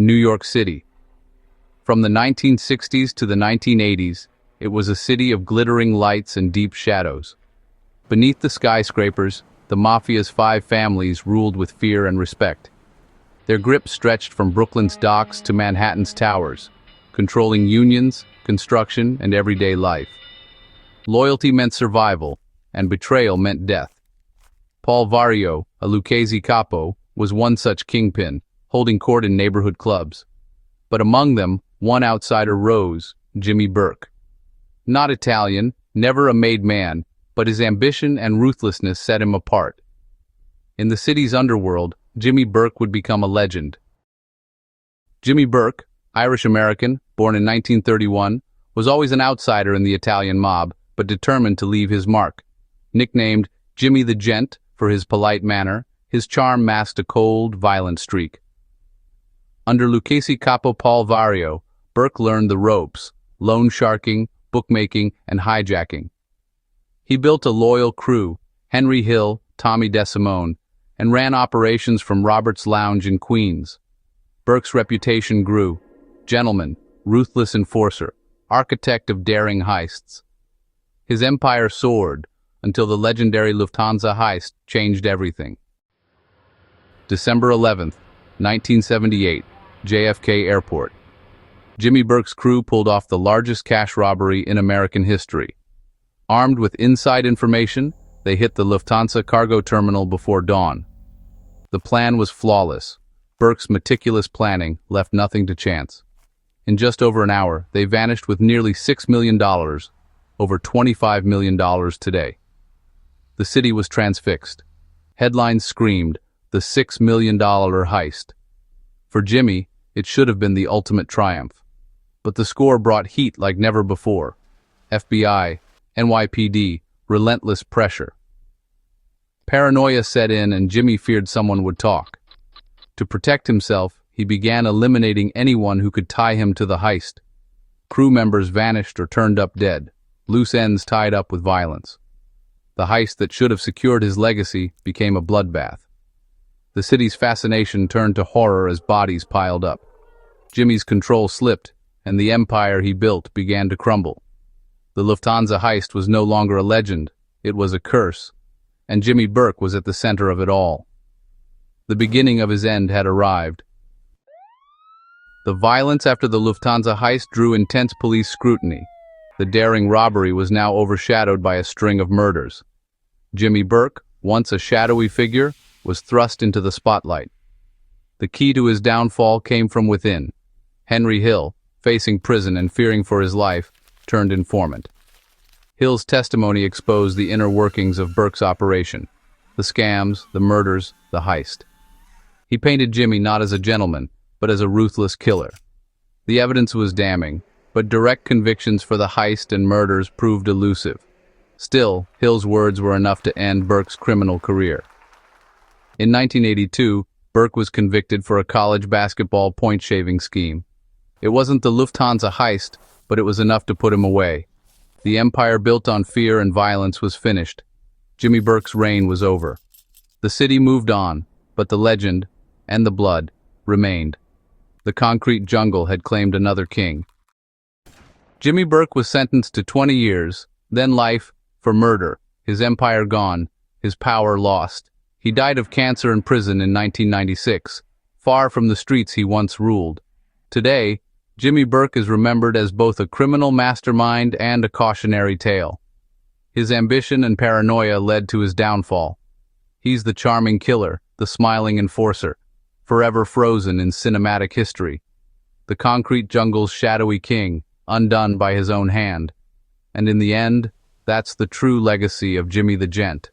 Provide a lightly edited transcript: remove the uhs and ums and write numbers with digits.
New York City. From the 1960s to the 1980s, it was a city of glittering lights and deep shadows. Beneath the skyscrapers, the Mafia's 5 families ruled with fear and respect. Their grip stretched from Brooklyn's docks to Manhattan's towers, controlling unions, construction, and everyday life. Loyalty meant survival, and betrayal meant death. Paul Vario, a Lucchese capo, was one such kingpin, holding court in neighborhood clubs. But among them, one outsider rose, Jimmy Burke. Not Italian, never a made man, but his ambition and ruthlessness set him apart. In the city's underworld, Jimmy Burke would become a legend. Jimmy Burke, Irish-American, born in 1931, was always an outsider in the Italian mob, but determined to leave his mark. Nicknamed Jimmy the Gent for his polite manner, his charm masked a cold, violent streak. Under Lucchese capo Paul Vario, Burke learned the ropes: loan sharking, bookmaking, and hijacking. He built a loyal crew, Henry Hill, Tommy DeSimone, and ran operations from Robert's Lounge in Queens. Burke's reputation grew: gentleman, ruthless enforcer, architect of daring heists. His empire soared until the legendary Lufthansa Heist changed everything. December 11th, 1978, JFK Airport. Jimmy Burke's crew pulled off the largest cash robbery in American history. Armed with inside information, they hit the Lufthansa cargo terminal before dawn. The plan was flawless. Burke's meticulous planning left nothing to chance. In just over an hour, they vanished with nearly $6 million, over $25 million today. The city was transfixed. Headlines screamed, "The $6 million heist." For Jimmy, it should have been the ultimate triumph. But the score brought heat like never before. FBI, NYPD, relentless pressure. Paranoia set in and Jimmy feared someone would talk. To protect himself, he began eliminating anyone who could tie him to the heist. Crew members vanished or turned up dead, loose ends tied up with violence. The heist that should have secured his legacy became a bloodbath. The city's fascination turned to horror as bodies piled up. Jimmy's control slipped, and the empire he built began to crumble. The Lufthansa heist was no longer a legend, it was a curse, and Jimmy Burke was at the center of it all. The beginning of his end had arrived. The violence after the Lufthansa heist drew intense police scrutiny. The daring robbery was now overshadowed by a string of murders. Jimmy Burke, once a shadowy figure, was thrust into the spotlight. The key to his downfall came from within. Henry Hill, facing prison and fearing for his life, turned informant. Hill's testimony exposed the inner workings of Burke's operation: the scams, the murders, the heist. He painted Jimmy not as a gentleman, but as a ruthless killer. The evidence was damning, but direct convictions for the heist and murders proved elusive. Still, Hill's words were enough to end Burke's criminal career. In 1982, Burke was convicted for a college basketball point-shaving scheme. It wasn't the Lufthansa heist, but it was enough to put him away. The empire built on fear and violence was finished. Jimmy Burke's reign was over. The city moved on, but the legend, and the blood, remained. The concrete jungle had claimed another king. Jimmy Burke was sentenced to 20 years, then life, for murder, his empire gone, his power lost. He died of cancer in prison in 1996, far from the streets he once ruled. Today, Jimmy Burke is remembered as both a criminal mastermind and a cautionary tale. His ambition and paranoia led to his downfall. He's the charming killer, the smiling enforcer, forever frozen in cinematic history. The concrete jungle's shadowy king, undone by his own hand. And in the end, that's the true legacy of Jimmy the Gent.